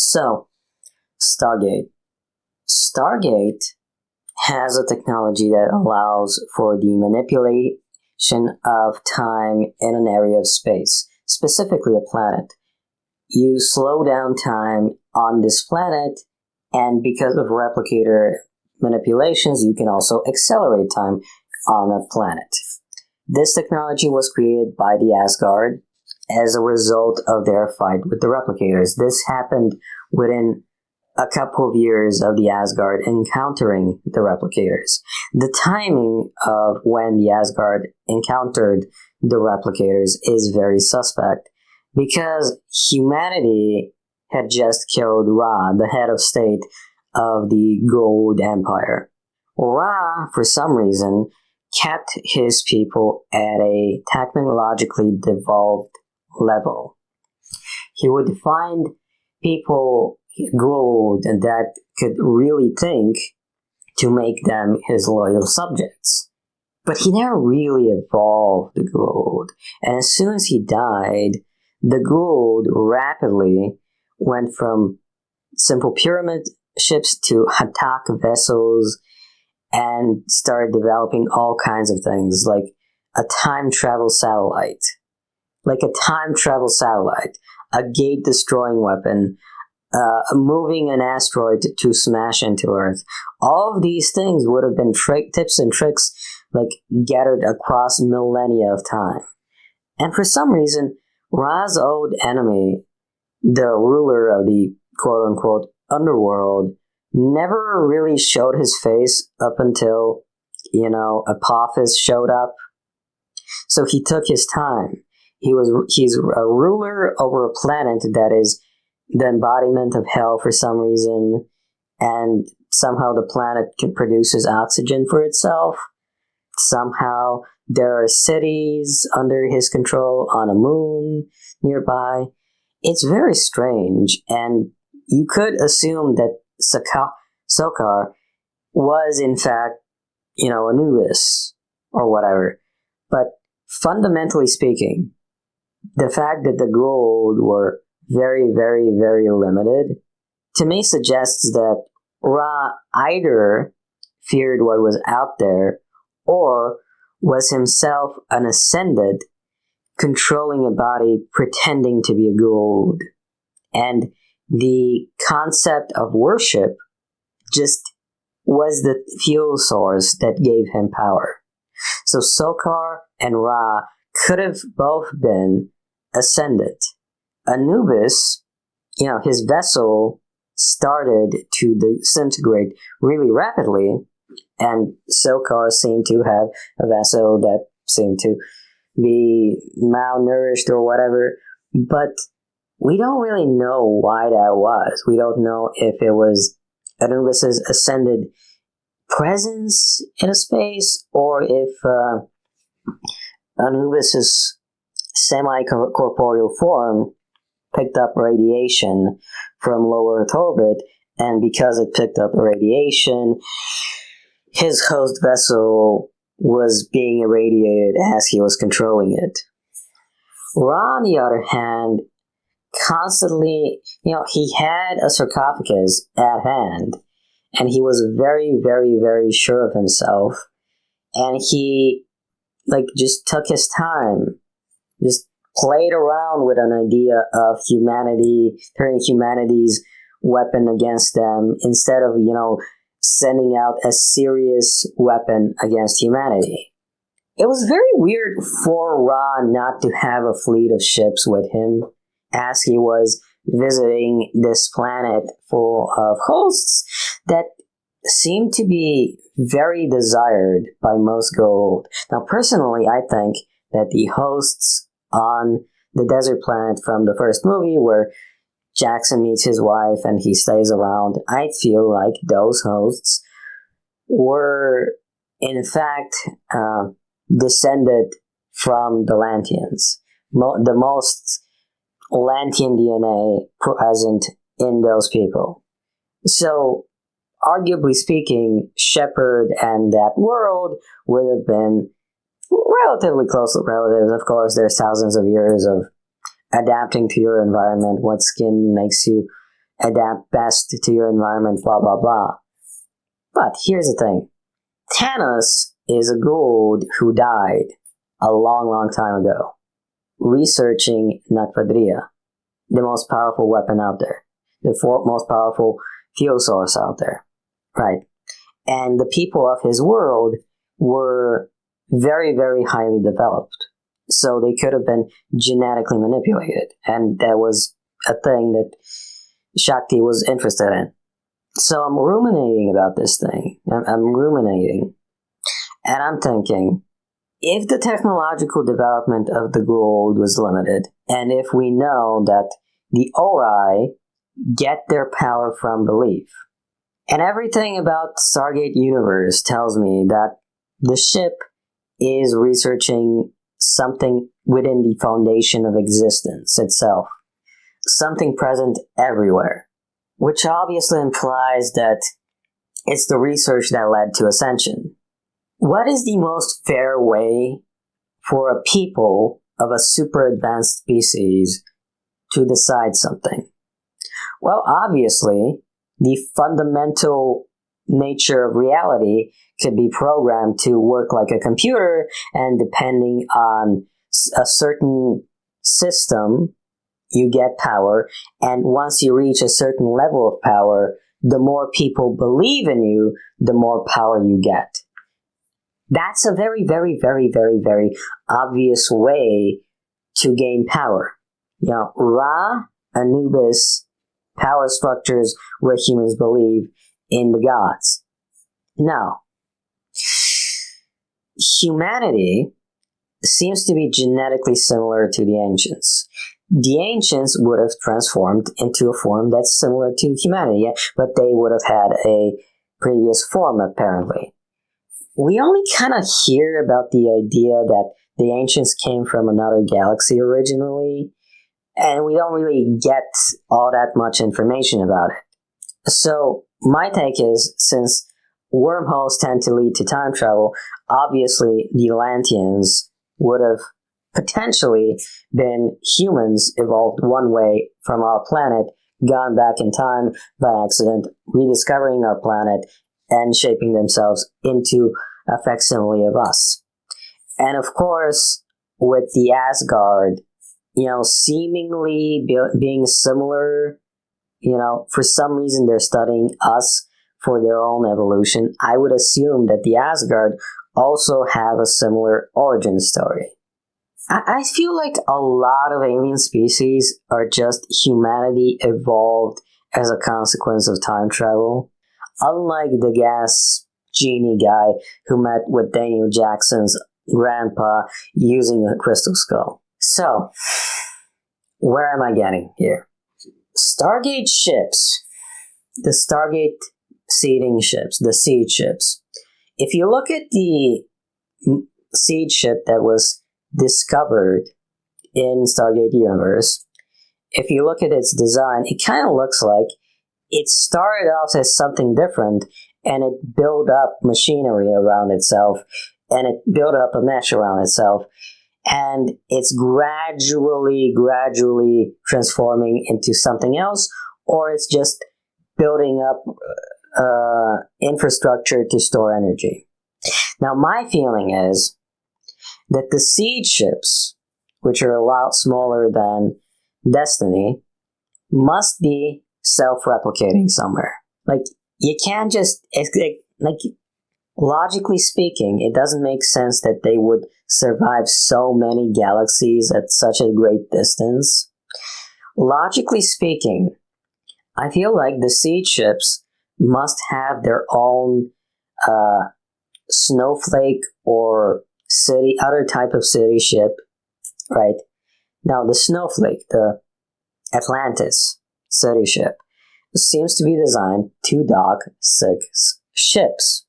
So, Stargate. Stargate has a technology that allows for the manipulation of time in an area of space, specifically a planet. You slow down time on this planet, and because of replicator manipulations, you can also accelerate time on a planet. This technology was created by the Asgard as a result of their fight with the replicators. This happened within a couple of years of the Asgard encountering the replicators. The timing of when the Asgard encountered the replicators is very suspect because humanity had just killed Ra, the head of state of the Gold Empire. Ra, for some reason, kept his people at a technologically devolved level. He would find people gold and that could really think to make them his loyal subjects. But he never really evolved the gold. And as soon as he died, the gold rapidly went from simple pyramid ships to attack vessels and started developing all kinds of things like a time travel satellite, a gate destroying weapon, moving an asteroid to smash into Earth. All of these things would have been tips and tricks gathered across millennia of time. And for some reason, Ra's old enemy, the ruler of the quote-unquote underworld, never really showed his face up until, Apophis showed up. So he took his time. He's a ruler over a planet that is the embodiment of hell for some reason, and somehow the planet produces oxygen for itself. Somehow there are cities under his control on a moon nearby. It's very strange, and you could assume that Sokar was in fact, Anubis or whatever. But fundamentally speaking, the fact that the gold were very, very, very limited, to me suggests that Ra either feared what was out there or was himself an ascended controlling a body pretending to be a gold. And the concept of worship just was the fuel source that gave him power. So Sokar and Ra could have both been ascended. Anubis, his vessel started to disintegrate really rapidly, and Sokar seemed to have a vessel that seemed to be malnourished or whatever, but we don't really know why that was. We don't know if it was Anubis's ascended presence in a space, or if Anubis's semi-corporeal form picked up radiation from low Earth orbit, and because it picked up radiation, his host vessel was being irradiated as he was controlling it. Ra, on the other hand, constantly, he had a sarcophagus at hand, and he was very, very, very sure of himself, and he, just took his time, just played around with an idea of humanity, turning humanity's weapon against them, instead of, sending out a serious weapon against humanity. It was very weird for Ra not to have a fleet of ships with him as he was visiting this planet full of hosts that seemed to be very desired by most gold. Now, personally, I think that the hosts on the desert planet from the first movie, where Jackson meets his wife and he stays around, I feel like those hosts were, in fact, descended from the Lanteans. The most Lantean DNA present in those people. So, arguably speaking, Shepard and that world would have been relatively close relatives. Of course, there's thousands of years of adapting to your environment, what skin makes you adapt best to your environment, blah, blah, blah. But here's the thing. Thanos is a Goa'uld who died a long, long time ago, researching Nakvadria, the most powerful weapon out there, the most powerful fuel source out there, right? And the people of his world were very, very highly developed. So they could have been genetically manipulated. And that was a thing that Shakti was interested in. So I'm ruminating about this thing. I'm ruminating. And I'm thinking, if the technological development of the Goa'uld was limited, and if we know that the Ori get their power from belief, and everything about Stargate universe tells me that the ship is researching something within the foundation of existence itself, something present everywhere, which obviously implies that it's the research that led to ascension. What is the most fair way for a people of a super advanced species to decide something? Well, obviously, the fundamental nature of reality could be programmed to work like a computer, and depending on a certain system, you get power, and once you reach a certain level of power, the more people believe in you, the more power you get. That's a very, very, very, very, very obvious way to gain power. You know, Ra, Anubis, power structures where humans believe in the gods. Now, humanity seems to be genetically similar to the ancients. The ancients would have transformed into a form that's similar to humanity, but they would have had a previous form, apparently. We only kind of hear about the idea that the ancients came from another galaxy originally, and we don't really get all that much information about it. So, my take is, since wormholes tend to lead to time travel, obviously the Atlanteans would have potentially been humans evolved one way from our planet, gone back in time by accident, rediscovering our planet, and shaping themselves into a facsimile of us. And of course, with the Asgard, seemingly being similar, for some reason they're studying us for their own evolution, I would assume that the Asgard also have a similar origin story. I feel like a lot of alien species are just humanity evolved as a consequence of time travel. Unlike the gas genie guy who met with Daniel Jackson's grandpa using a crystal skull. So, where am I getting here? Stargate ships, the Stargate seeding ships, the seed ships. If you look at the seed ship that was discovered in Stargate universe, if you look at its design, it kind of looks like it started off as something different, and it built up machinery around itself, and it built up a mesh around itself, and it's gradually transforming into something else, or it's just building up infrastructure to store energy. Now, my feeling is that the seed ships, which are a lot smaller than Destiny, must be self-replicating somewhere. Like, you can't just, logically speaking, it doesn't make sense that they would survive so many galaxies at such a great distance. Logically speaking, I feel like the seed ships must have their own snowflake or other type of city ship, right? Now, the snowflake, the Atlantis city ship, seems to be designed to dock 6 ships.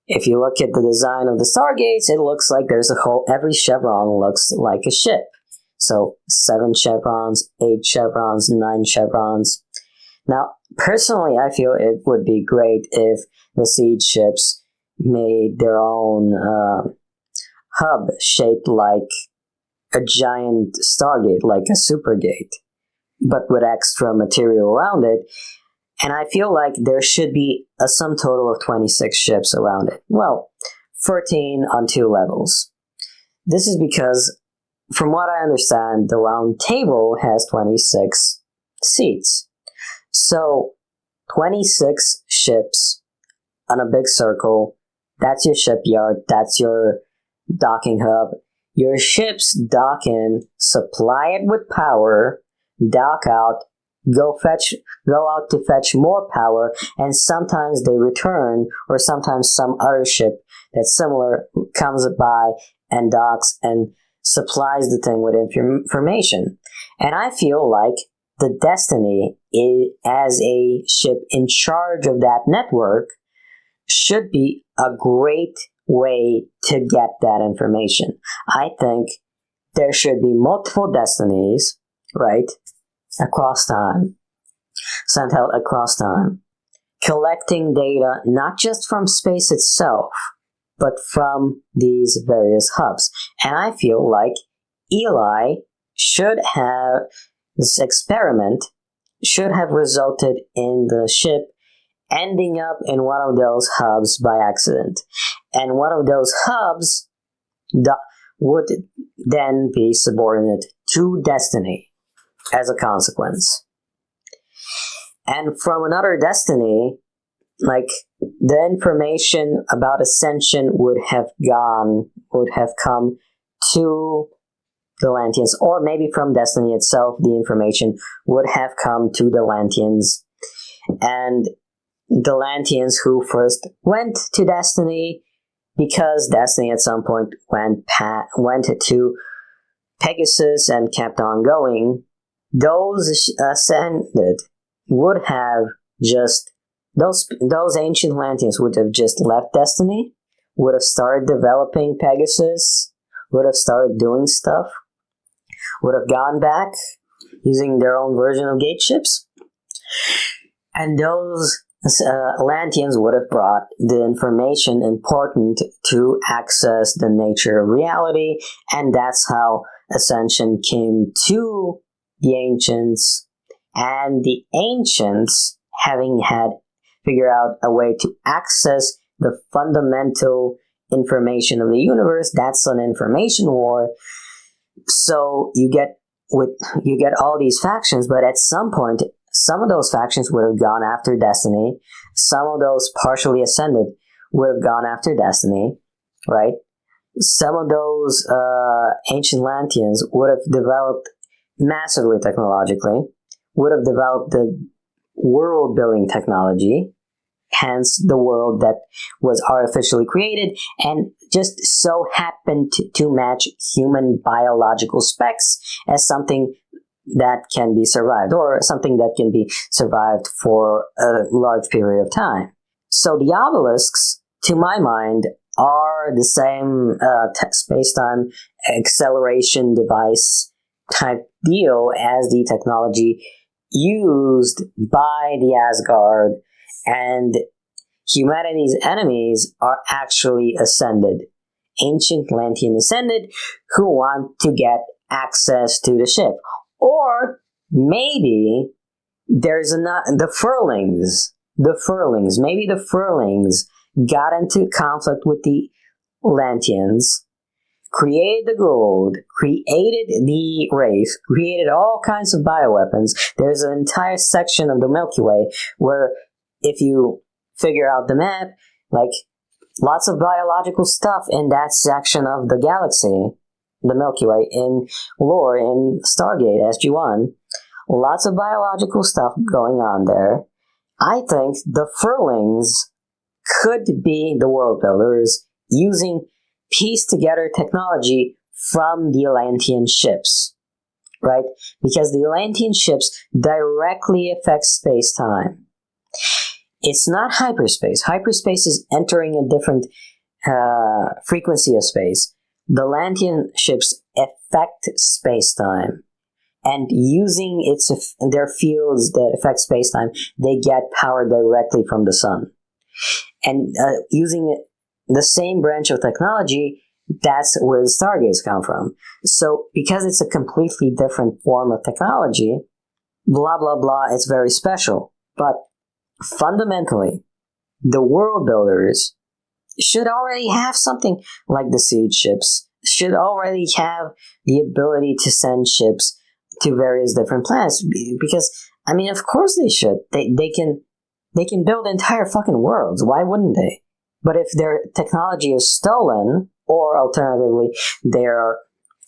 If you look at the design of the Stargates, it looks like there's every chevron looks like a ship. So 7 chevrons, 8 chevrons, 9 chevrons. Now, personally, I feel it would be great if the seed ships made their own hub shaped like a giant Stargate, like a supergate. but with extra material around it. And I feel like there should be a sum total of 26 ships around it. Well, 13 on 2 levels. This is because, from what I understand, the round table has 26 seats. So, 26 ships on a big circle, that's your shipyard, that's your docking hub. Your ships dock in, supply it with power, dock out, go out to fetch more power, and sometimes they return, or sometimes some other ship that's similar comes by and docks and supplies the thing with information. And I feel like the Destiny, as a ship in charge of that network, should be a great way to get that information. I think there should be multiple Destinies, right, across time, sent out across time, collecting data not just from space itself, but from these various hubs. And I feel like Eli should have, this experiment should have resulted in the ship ending up in one of those hubs by accident. And one of those hubs would then be subordinate to Destiny as a consequence. And from another Destiny, like, the information about Ascension would have come to the Lanteans, or maybe from Destiny itself, the information would have come to the Lanteans. And the Lanteans who first went to Destiny, because Destiny at some point went to Pegasus and kept on going, those ascended would have just, those ancient Lanteans would have just left Destiny, would have started developing Pegasus, would have started doing stuff, would have gone back using their own version of gate ships, and those Lanteans would have brought the information important to access the nature of reality, and that's how Ascension came to the Ancients, and the Ancients, having had figured out a way to access the fundamental information of the universe, that's an information war. So you get all these factions, but at some point, some of those factions would have gone after Destiny. Some of those partially ascended would have gone after Destiny, right? Some of those ancient Lanteans would have developed massively technologically, would have developed the world-building technology, hence the world that was artificially created, and just so happened to match human biological specs as something that can be survived, or something that can be survived for a large period of time. So the obelisks, to my mind, are the same space-time acceleration device type deal as the technology used by the Asgard, and humanity's enemies are actually ascended. Ancient Lantean ascended who want to get access to the ship. Or maybe there's the Furlings. Maybe the Furlings got into conflict with the Lanteans, created the gold, created the Wraith, created all kinds of bioweapons. There's an entire section of the Milky Way where, if you figure out the map, like, lots of biological stuff in that section of the galaxy, the Milky Way, in lore, in Stargate, SG-1. Lots of biological stuff going on there. I think the Furlings could be the world builders using pieced-together technology from the Atlantean ships, right? Because the Atlantean ships directly affect space-time. It's not hyperspace. Hyperspace is entering a different frequency of space. The Atlantean ships affect space-time, and using their fields that affect space-time, they get power directly from the sun. And using the same branch of technology, that's where the Stargates come from. So, because it's a completely different form of technology, blah blah blah, it's very special. But fundamentally, the world builders should already have something like the siege ships, should already have the ability to send ships to various different planets. Because, I mean, of course they should. They can build entire fucking worlds. Why wouldn't they? But if their technology is stolen, or alternatively, they're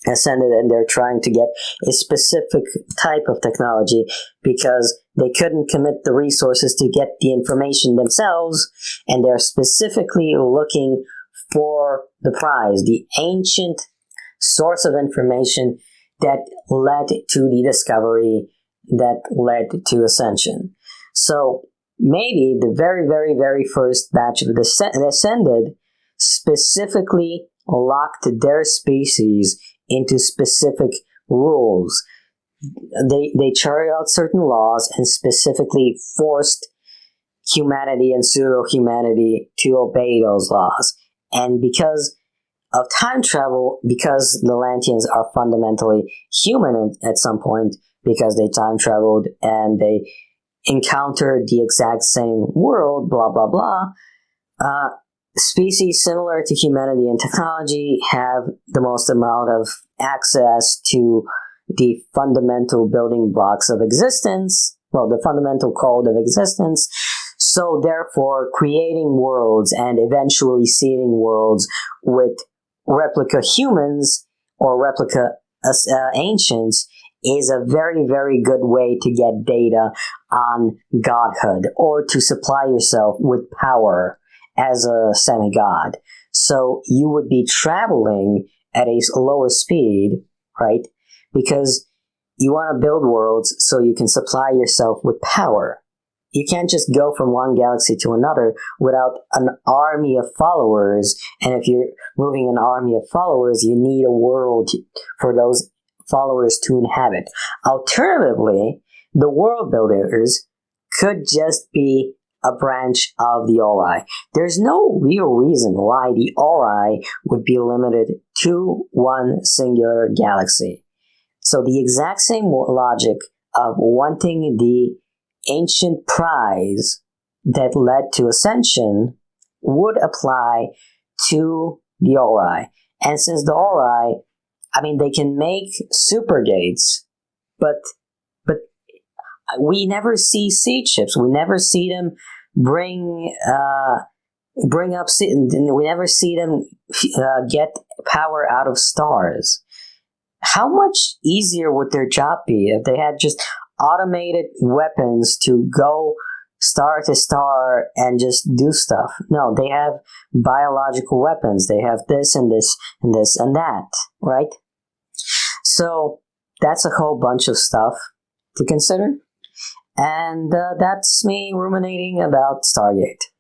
ascended and they're trying to get a specific type of technology because they couldn't commit the resources to get the information themselves, and they're specifically looking for the prize, the ancient source of information that led to the discovery, that led to ascension. So maybe the very, very, very first batch of the ascended specifically locked their species into specific rules. They charted out certain laws and specifically forced humanity and pseudo-humanity to obey those laws. And because of time travel, because the Lanteans are fundamentally human at some point, because they time traveled and they encountered the exact same world, blah, blah, blah, species similar to humanity in technology have the most amount of access to the fundamental building blocks of existence, well, the fundamental code of existence. So therefore, creating worlds and eventually seeding worlds with replica humans or replica ancients is a very, very good way to get data on godhood, or to supply yourself with power as a semi-god. So you would be traveling at a lower speed, right? Because you want to build worlds so you can supply yourself with power. You can't just go from one galaxy to another without an army of followers. And if you're moving an army of followers, you need a world for those followers to inhabit. Alternatively, the world builders could just be a branch of the Ori. There's no real reason why the Ori would be limited to one singular galaxy. So the exact same logic of wanting the ancient prize that led to ascension would apply to the Ori. And since the Ori, I mean, they can make super gates, but we never see siege ships. We never see them bring up. We never see them get power out of stars. How much easier would their job be if they had just automated weapons to go star to star and just do stuff? No, they have biological weapons. They have this and this and this and that, right? So that's a whole bunch of stuff to consider. And that's me ruminating about Stargate.